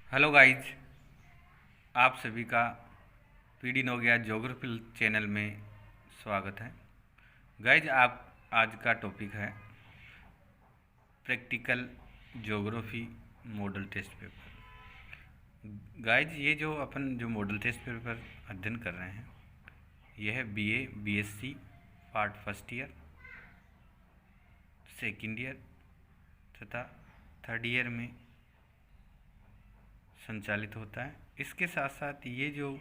Hello guys, आप सभी का पीडी नोगिया ज्योग्राफी चैनल में स्वागत है। गाइज, आप आज का टॉपिक है practical geography model test paper. Guys, ये जो अपन जो मॉडल टेस्ट पेपर अध्ययन कर रहे हैं, यह है BA BSc part first year, second year तथा थर्ड ईयर में संचालित होता है। इसके साथ साथ ये जो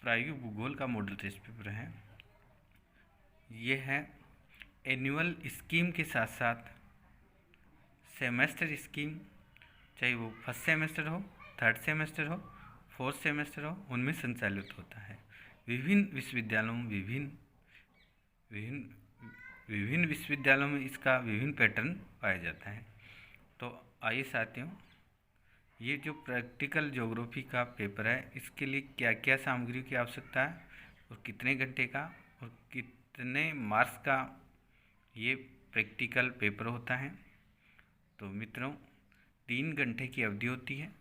प्रायोगिक भूगोल का मॉडल टेस्ट पेपर है, ये है एनुअल स्कीम के साथ साथ सेमेस्टर स्कीम, चाहे वो फर्स्ट सेमेस्टर हो, थर्ड सेमेस्टर हो, फोर्थ सेमेस्टर हो, उनमें संचालित होता है। विभिन्न विश्वविद्यालयों में विभिन्न विश्वविद्यालयों में इसका विभिन्न पैटर्न पाया जाता है। तो आइए साथियों, ये जो प्रैक्टिकल ज्योग्राफी का पेपर है, इसके लिए क्या क्या सामग्री की आवश्यकता है और कितने घंटे का और कितने मार्क्स का ये प्रैक्टिकल पेपर होता है। तो मित्रों, 3 घंटे की अवधि होती है।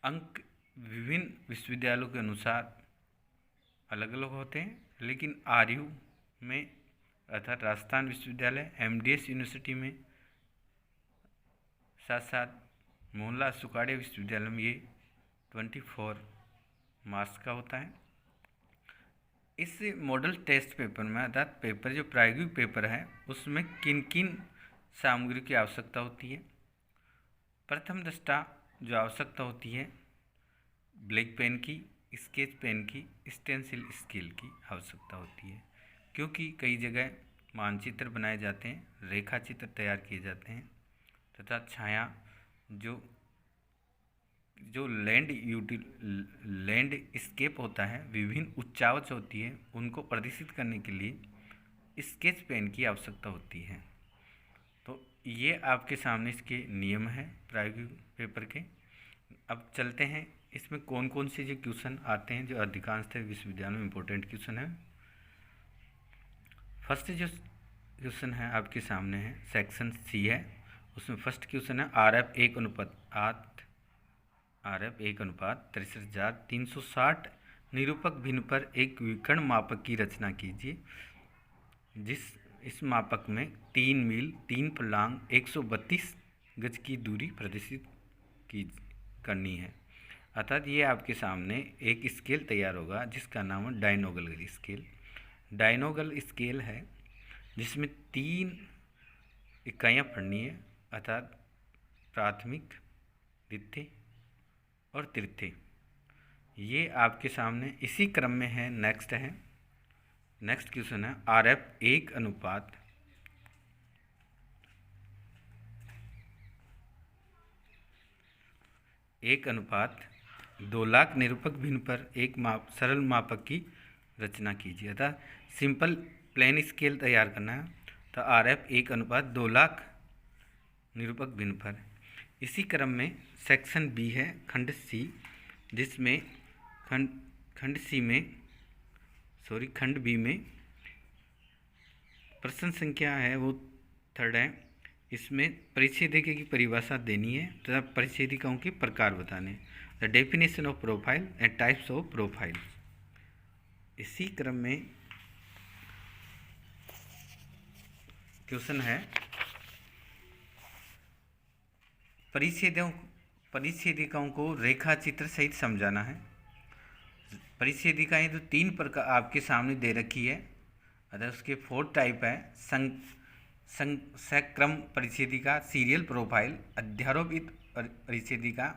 अंक विभिन्न विश्वविद्यालयों के अनुसार अलग अलग होते हैं, लेकिन आरयू में अर्थात राजस्थान विश्वविद्यालय, एमडीएस यूनिवर्सिटी में, साथ साथ मोहनलाल सुखाड़िया विश्वविद्यालय में ये 24 मार्क्स का होता है। इस मॉडल टेस्ट पेपर में अर्थात पेपर जो प्रायोगिक पेपर है, उसमें किन किन सामग्री की आवश्यकता होती है। प्रथम दृष्टा जो आवश्यकता होती है, ब्लैक पेन की, स्केच पेन की, स्टेंसिल स्केल की आवश्यकता होती है, क्योंकि कई जगह मानचित्र बनाए जाते हैं, रेखा चित्र तैयार किए जाते हैं तथा छाया जो लैंड स्केप होता है, विभिन्न उच्चावच होती है, उनको प्रदर्शित करने के लिए स्केच पेन की आवश्यकता होती है। तो ये आपके सामने इसके नियम हैं प्रायोगिक पेपर के। अब चलते हैं इसमें कौन कौन से जो क्वेश्चन आते हैं, जो अधिकांशतः विश्वविद्यालय में इम्पोर्टेंट क्वेश्चन है। फर्स्ट जो क्वेश्चन है आपके सामने है, सेक्शन सी है। उसमें फर्स्ट क्वेश्चन है RF 1:63,360 निरूपक भिन्न पर एक विकर्ण मापक की रचना कीजिए। इस मापक में 3 मील 3 फर्लांग 132 गज की दूरी प्रदर्शित करनी है। अर्थात ये आपके सामने एक स्केल तैयार होगा जिसका नाम है डायनोगल स्केल। डायनोगल स्केल है जिसमें 3 इकाइयाँ पढ़नी है, अर्थात प्राथमिक, द्वितीय और तृतीय। ये आपके सामने इसी क्रम में है। नेक्स्ट क्वेश्चन है RF 1:2 लाख निरूपक भिन्न पर एक सरल मापक की रचना कीजिए। अर्थात सिंपल प्लेन स्केल तैयार करना है, तो RF 1:2 लाख निरूपक भिन्न पर। इसी क्रम में सेक्शन बी है, खंड सी, जिसमें खंड बी में प्रश्न संख्या है वो 3rd है। इसमें परिच्छेदिका की परिभाषा देनी है तथा परिच्छेदिकाओं के प्रकार बताने, the definition of profile and types of profile. इसी क्रम में क्वेश्चन है परिच्छेदिकाओं को रेखा चित्र सहित समझाना है। परिच्छेदिकाएँ तो 3 प्रकार आपके सामने दे रखी है, अगर उसके 4 टाइप है। सक्रम परिच्छेदिका, सीरियल प्रोफाइल, अध्यारोपित परिच्छेदिका,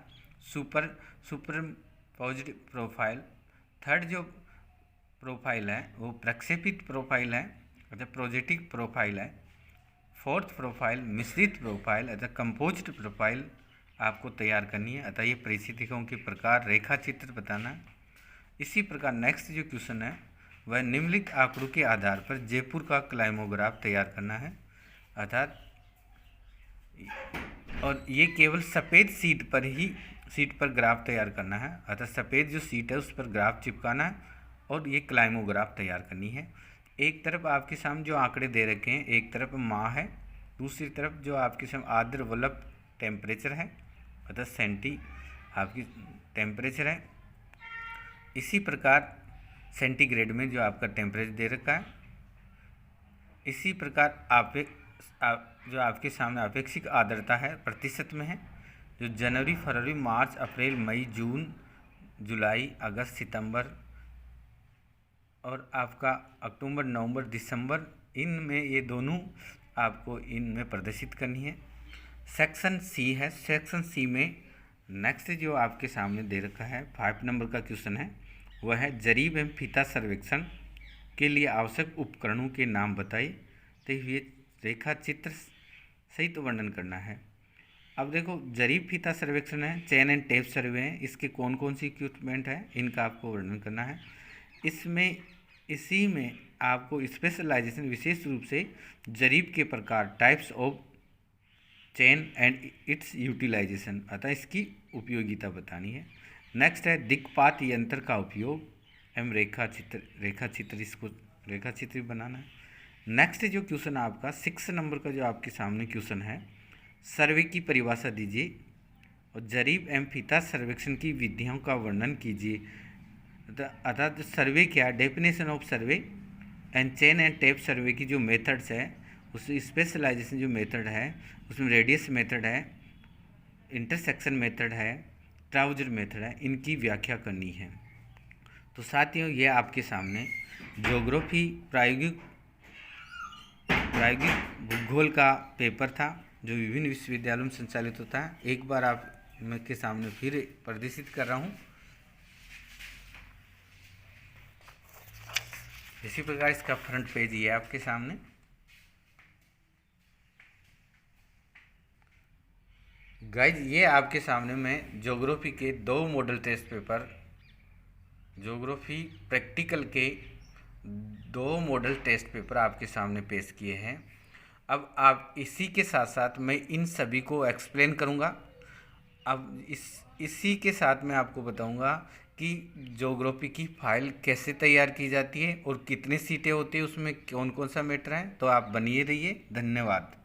सुपरपोज्ड प्रोफाइल। थर्ड जो प्रोफाइल है वो प्रक्षेपित प्रोफाइल है, अर्थात प्रोजेक्टिव प्रोफाइल है। फोर्थ प्रोफाइल मिश्रित प्रोफाइल, अर्थात कंपोज्ड प्रोफाइल आपको तैयार करनी है। अतः ये परिच्छेदिकाओं के प्रकार, रेखा चित्र बताना है। इसी प्रकार नेक्स्ट जो क्वेश्चन है वह निम्नलिखित आंकड़ों के आधार पर जयपुर का क्लाइमोग्राफ तैयार करना है। अर्थात और ये केवल सफ़ेद सीट पर ग्राफ तैयार करना है, अर्थात सफ़ेद जो सीट है उस पर ग्राफ चिपकाना है और ये क्लाइमोग्राफ तैयार करनी है। एक तरफ आपके सामने जो आंकड़े दे रखे हैं, एक तरफ माह है, दूसरी तरफ जो आपके सामने आर्द्र वलय टेम्परेचर है, अतः सेंटी आपकी टेम्परेचर है। इसी प्रकार सेंटीग्रेड में जो आपका टेम्परेचर दे रखा है, इसी प्रकार जो आपके सामने अपेक्षित आर्द्रता है प्रतिशत में है, जो जनवरी, फरवरी, मार्च, अप्रैल, मई, जून, जुलाई, अगस्त, सितंबर और आपका अक्टूबर, नवंबर, दिसंबर, इनमें ये दोनों आपको इनमें प्रदर्शित करनी है। सेक्शन सी है। सेक्शन सी में नेक्स्ट जो आपके सामने दे रखा है 5 नंबर का क्वेश्चन है, वह है जरीब एवं फीता सर्वेक्षण के लिए आवश्यक उपकरणों के नाम बताइए। तो ये रेखा चित्र सहित वर्णन करना है। अब देखो, जरीब फीता सर्वेक्षण है, चेन एंड टेप सर्वे है, इसके कौन कौन सी इक्विपमेंट है, इनका आपको वर्णन करना है। इसी में आपको स्पेशलाइजेशन विशेष रूप से जरीब के प्रकार, types of chain and its utilisation, अतः इसकी उपयोगिता बतानी है। नेक्स्ट है दिक्पात यंत्र का उपयोग एवं रेखा चित्र इसको रेखा चित्र बनाना है। नेक्स्ट जो क्वेश्चन आपका 6 नंबर का जो आपके सामने क्वेश्चन है, सर्वे की परिभाषा दीजिए और जरीब एवं फीता सर्वेक्षण की विधियों का वर्णन कीजिए। अर्थात सर्वे क्या, definition of survey and chain and tape survey की जो मेथड्स है, उस स्पेशलाइजेशन जो मेथड है उसमें रेडियस मेथड है, इंटरसेक्शन मेथड है, ट्राउजर मेथड है, इनकी व्याख्या करनी है। तो साथियों, ये आपके सामने ज्योग्राफी प्रायोगिक भूगोल का पेपर था जो विभिन्न विश्वविद्यालयों में संचालित होता है। एक बार आप मैं के सामने फिर प्रदर्शित कर रहा हूँ। इसी प्रकार इसका फ्रंट पेज ये है आपके सामने। गाइज, ये आपके सामने मैं ज्योग्राफी के 2 model test paper, geography practical के 2 मॉडल टेस्ट पेपर आपके सामने पेश किए हैं। अब आप इसी के साथ साथ मैं इन सभी को एक्सप्लेन करूँगा। अब इसी के साथ मैं आपको बताऊँगा कि ज्योग्राफी की फाइल कैसे तैयार की जाती है और कितनी सीटें होती है, उसमें कौन कौन सा मैटर है। तो आप बनिए रहिए। धन्यवाद।